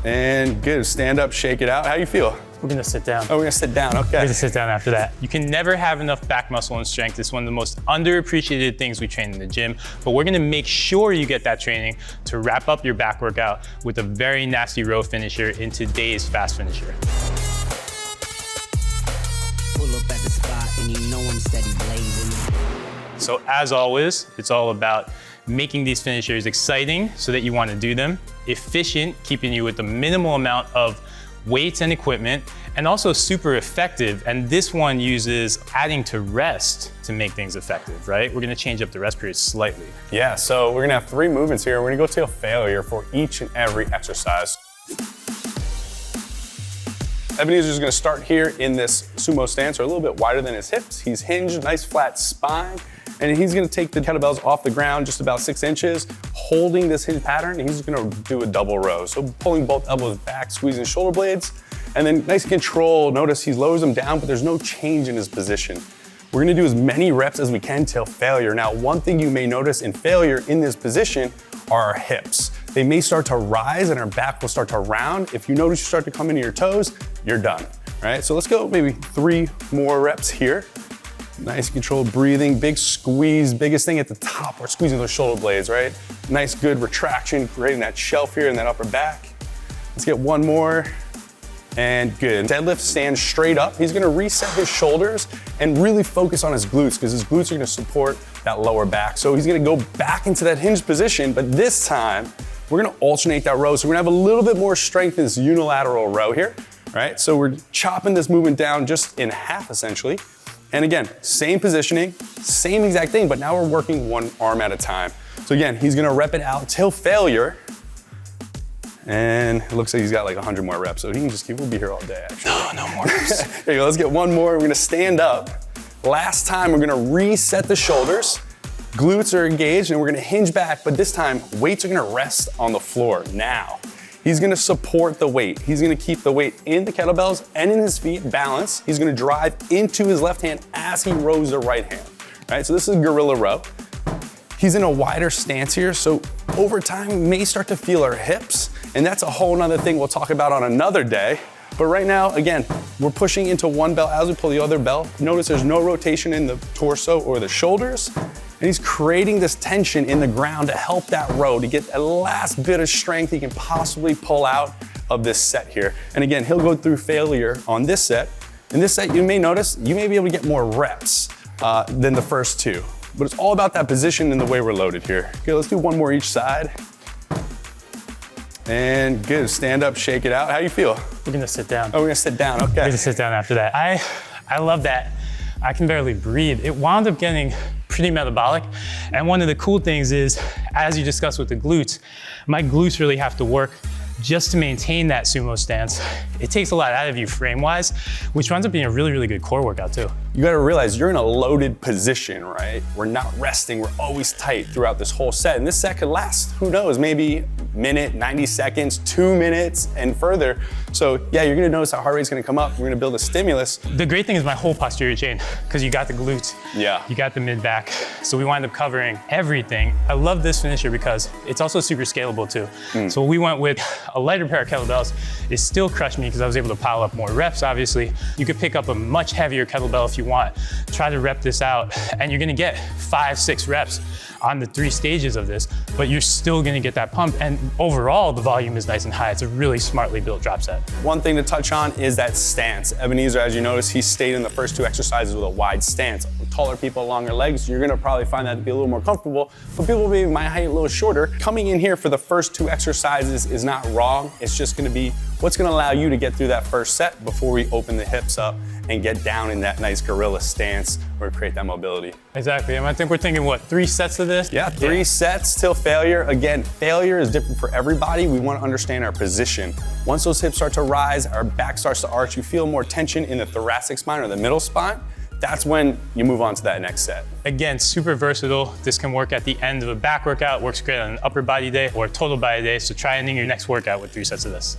And good, stand up, shake it out. How you feel? We're gonna sit down. Oh, we're gonna sit down, okay. We're gonna sit down after that. You can never have enough back muscle and strength. It's one of the most underappreciated things we train in the gym, but we're gonna make sure you get that training to wrap up your back workout with a very nasty row finisher in today's fast finisher. Pull up at the spot and you know I'm steady blazing. So as always, it's all about making these finishers exciting so that you wanna do them, efficient, keeping you with the minimal amount of weights and equipment, and also super effective. And this one uses adding to rest to make things effective, right? We're gonna change up the rest period slightly. Yeah, so we're gonna have 3 movements here. We're gonna go till failure for each and every exercise. Ebenezer's gonna start here in this sumo stance, or a little bit wider than his hips. He's hinged, nice flat spine, and he's gonna take the kettlebells off the ground just about 6 inches, holding this hinge pattern, and he's gonna do a double row. So pulling both elbows back, squeezing shoulder blades, and then nice control. Notice he lowers them down, but there's no change in his position. We're gonna do as many reps as we can till failure. Now, one thing you may notice in failure in this position are our hips. They may start to rise and our back will start to round. If you notice you start to come into your toes, you're done, right? So let's go maybe 3 more reps here. Nice controlled breathing, big squeeze, biggest thing at the top, we're squeezing those shoulder blades, right? Nice, good retraction, creating that shelf here in that upper back. Let's get 1 more, and good. Deadlift stands straight up. He's gonna reset his shoulders and really focus on his glutes, because his glutes are gonna support that lower back. So he's gonna go back into that hinged position, but this time, we're gonna alternate that row. So we're gonna have a little bit more strength in this unilateral row here, right? So we're chopping this movement down just in half, essentially. And again, same positioning, same exact thing, but now we're working 1 arm at a time. So again, he's gonna rep it out till failure. And it looks like he's got like 100 more reps. So he can just we'll be here all day, actually. No more reps. There you go, let's get 1 more. We're gonna stand up. Last time, we're gonna reset the shoulders. Glutes are engaged and we're gonna hinge back, but this time, weights are gonna rest on the floor now. He's gonna support the weight. He's gonna keep the weight in the kettlebells and in his feet balanced. He's gonna drive into his left hand as he rows the right hand, right? So this is gorilla row. He's in a wider stance here, so over time, we may start to feel our hips, and that's a whole nother thing we'll talk about on another day. But right now, again, we're pushing into one bell as we pull the other bell. Notice there's no rotation in the torso or the shoulders, and he's creating this tension in the ground to help that row, to get a last bit of strength he can possibly pull out of this set here. And again, he'll go through failure on this set. In this set, you may notice, you may be able to get more reps than the first 2. But it's all about that position and the way we're loaded here. Okay, let's do 1 more each side. And good, stand up, shake it out. How you feel? We're gonna sit down. Oh, we're gonna sit down, okay. We're gonna sit down after that. I love that. I can barely breathe. It wound up getting pretty metabolic. And one of the cool things is, as you discussed with the glutes, my glutes really have to work just to maintain that sumo stance. It takes a lot out of you frame-wise, which winds up being a really, really good core workout too. You gotta realize you're in a loaded position, right? We're not resting, we're always tight throughout this whole set. And this set could last, who knows, maybe minute, 90 seconds, 2 minutes, and further. So yeah, you're gonna notice how heart rate's gonna come up. We're gonna build a stimulus. The great thing is my whole posterior chain, because you got the glutes, yeah, you got the mid back. So we wind up covering everything. I love this finisher because it's also super scalable too. So we went with a lighter pair of kettlebells. It still crushed me because I was able to pile up more reps, obviously. You could pick up a much heavier kettlebell if you want. Try to rep this out, and you're gonna get 5, 6 reps on the 3 stages of this, but you're still gonna get that pump, and overall, the volume is nice and high. It's a really smartly built drop set. One thing to touch on is that stance. Ebenezer, as you notice, he stayed in the first 2 exercises with a wide stance. With taller people, longer legs, you're gonna probably find that to be a little more comfortable, but people maybe my height a little shorter, coming in here for the first 2 exercises is not wrong. It's just gonna be what's gonna allow you to get through that first set before we open the hips up and get down in that nice gorilla stance or create that mobility. Exactly, and I think we're thinking, what, 3 sets of this? Yeah, 3 sets till failure. Again, failure is different for everybody. We wanna understand our position. Once those hips start to rise, our back starts to arch, you feel more tension in the thoracic spine or the middle spine, that's when you move on to that next set. Again, super versatile. This can work at the end of a back workout, works great on an upper body day or a total body day, so try ending your next workout with 3 sets of this.